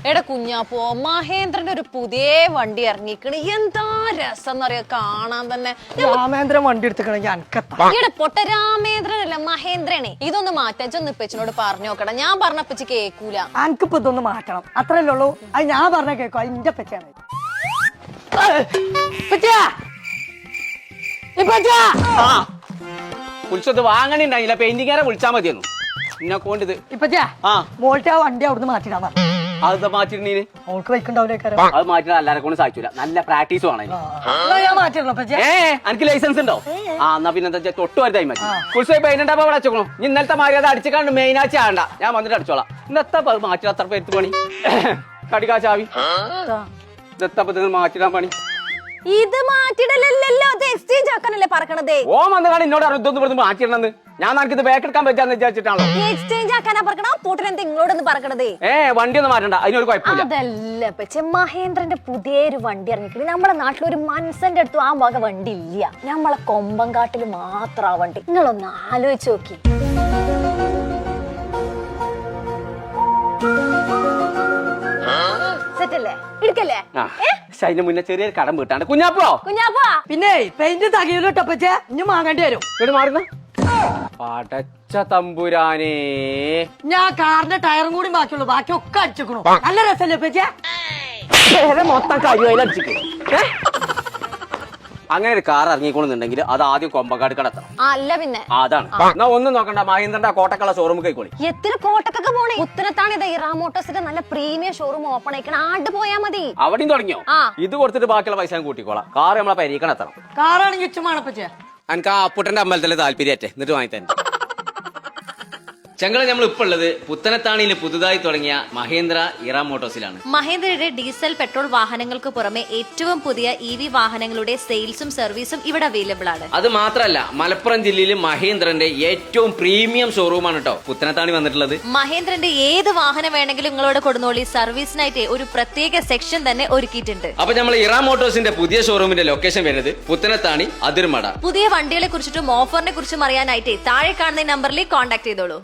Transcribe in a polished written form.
എടാ കുഞ്ഞാപ്പോ മഹേന്ദ്രന്റെ ഒരു പുതിയ വണ്ടി ഇറങ്ങിക്കണ്. എന്താ രസം എന്നറിയാ കാണാൻ തന്നെ. രാമേന്ദ്രൻ വണ്ടി എടുത്തിക്കണെങ്കിൽ ഇവിടെ പൊട്ട രാമേന്ദ്രനല്ല മഹേന്ദ്രനെ. ഇതൊന്ന് മാറ്റാൻ ഇപ്പച്ചിനോട് പറഞ്ഞു നോക്കടാ. ഞാൻ പറഞ്ഞപ്പച്ചി കേക്കൂല. എനിക്കിപ്പോ ഇതൊന്ന് മാറ്റണം, അത്രല്ലേ ഉള്ളൂ. അത് ഞാൻ പറഞ്ഞ കേക്കോ, അതിന്റെ പച്ചയാണ്. വിളിച്ചത് വാങ്ങണിണ്ടായില്ല, പെയിന്റിങ്ങാരെ വിളിച്ചാ മതിയെന്നു എന്നെ കൊണ്ടിത്. മോൾട്ട് ആ വണ്ടി അവിടുന്ന് മാറ്റിടാ. അത് മാറ്റിരുന്നീന് മോൾക്ക് വയ്ക്കണ്ടാവില്ലേ? അത് മാറ്റിട്ട് എല്ലാരെ കൊണ്ട് സാധിച്ചില്ല. നല്ല പ്രാക്ടീസ് വേണം. ഞാൻ മാറ്റിടണം. എനിക്ക് ലൈസൻസ് ഉണ്ടോ? എന്നാ പിന്നെ എന്താ തൊട്ട് വരുതായി മതി. കുളിച്ച് പെയിന്റ് അവിടെ വെച്ചോളൂ. ഇന്നലത്തെ മാറി അത് അടിച്ചിക്കാണ്ട് മെയിനാച്ച് ആണ്ട. ഞാൻ വന്നിട്ട് അടിച്ചോളാം. ഇന്നത്തെ മാറ്റി അത്ര പേര് പണി കടിക്കാ ചാവി ഇതെത്തപ്പോ മാറ്റിടാൻ പണി. ഇത് മാറ്റിടലല്ലോ, അത് എക്സ്ചേഞ്ച് ആക്കാനല്ലേ പറക്കണതേ. ഓ വന്നാണ് എന്നോട് ഇതൊന്നും ഇവിടുന്ന് മാറ്റിടണമെന്ന്. ഞാൻ എനിക്കിത് ബേക്കെടുക്കാൻ പറ്റാന്ന് വിചാരിച്ചിട്ടാണോ? എക്സ്ചേഞ്ച് ആക്കാനാ പറക്കണ. പൂട്ടനെന്താ ഇങ്ങളോടൊന്ന് പറക്കണതേ? വണ്ടി ഒന്നും മാറ്റണ്ട, അതിനൊരു കുഴപ്പമില്ല. അതല്ല പക്ഷെ മഹേന്ദ്രന്റെ പുതിയൊരു വണ്ടി ഇറങ്ങിക്കണേ. നമ്മളെ നാട്ടിലൊരു മനുഷ്യന്റെ അടുത്തും ആ വക വണ്ടി ഇല്ല. നമ്മളെ കൊമ്പങ്കാട്ടില് മാത്രം ആ വണ്ടി. നിങ്ങളൊന്ന് ആലോചിച്ച് നോക്കി. സെറ്റല്ലേ? എടുക്കല്ലേ? അതിന് മുന്നേ ചെറിയൊരു കടം വീട്ടാണ്ട്. കുഞ്ഞാപ്പോ പിന്നെ പെയിന്റ് തകയിലോട്ടപ്പച്ചേ ഇനി വാങ്ങേണ്ടി വരും. മാറുന്ന പടച്ച തമ്പുരാനേ, ഞാൻ കാറിന്റെ ടയറും കൂടി ബാക്കിയുള്ളൂ, ബാക്കി ഒക്കെ അടിച്ചേക്കണു. നല്ല രസല്ലേ പച്ചേ? മൊത്തം കഴിവയിലടിച്ചിട്ട് അങ്ങനെ ഒരു കാർ ഇറങ്ങിക്കൊള്ളുന്നുണ്ടെങ്കിൽ അത് ആദ്യം കൊമ്പക്കാട് കടത്തണം. അല്ല പിന്നെ അതാണ്. എന്നാ ഒന്നും നോക്കണ്ട, മഹീന്ദ്രന്റെ കോട്ടക്കുള്ള ഷോറൂം കൈക്കോളി. എത്ര കോട്ടക്കൊക്കെ പോണേ? ഉത്തരത്താണ് ഇറാ മോട്ടോഴ്സിന്റെ നല്ല പ്രീമിയം ഷോറൂം ഓപ്പൺ ആയിക്കണം. ആണ്ട് പോയാ മതി. അവിടെയും തുടങ്ങിയോ? ഇത് കൊടുത്തിട്ട് ബാക്കിയുള്ള പൈസ കൂട്ടിക്കോളാം. കാർ നമ്മളെ പരീക്കണെത്തണം. കാറാണെങ്കിൽ ഇഷ്ടമാണ് പച്ചേ. എനിക്ക് ആ അപ്പുട്ടന്റെ അമ്പലത്തിലെ താല്പര്യമറ്റേ എന്നിട്ട് വാങ്ങി തന്നെ. ചങ്ങള നമ്മൾ ഇപ്പൊ ഉള്ളത് പുത്തനത്താണിയിൽ പുതുതായി തുടങ്ങിയ മഹേന്ദ്ര ഇറ മോട്ടോഴ്സിലാണ്. മഹേന്ദ്രയുടെ ഡീസൽ പെട്രോൾ വാഹനങ്ങൾക്ക് പുറമെ ഏറ്റവും പുതിയ EV വാഹനങ്ങളുടെ സെയിൽസും സർവീസും ഇവിടെ അവൈലബിൾ ആണ്. അത് മാത്രമല്ല, മലപ്പുറം ജില്ലയിൽ മഹേന്ദ്രന്റെ ഏറ്റവും പ്രീമിയം ഷോറൂമാണ് കേട്ടോ പുത്തനത്താണി വന്നിട്ടുള്ളത്. മഹേന്ദ്രന്റെ ഏത് വാഹനം വേണമെങ്കിലും നിങ്ങളോട് കൊടുന്നോളി. സർവീസിനായിട്ട് ഒരു പ്രത്യേക സെക്ഷൻ തന്നെ ഒരുക്കിയിട്ടുണ്ട്. അപ്പൊ നമ്മൾ ഇറ മോട്ടോഴ്സിന്റെ പുതിയ ഷോറൂമിന്റെ ലൊക്കേഷൻ വരുന്നത് പുത്തനത്താണി അതിർമട. പുതിയ വണ്ടികളെ കുറിച്ചിട്ടും ഓഫറിനെ കുറിച്ചും അറിയാനായിട്ട് താഴെ കാണുന്ന നമ്പറിൽ കോൺടാക്ട് ചെയ്തോളൂ.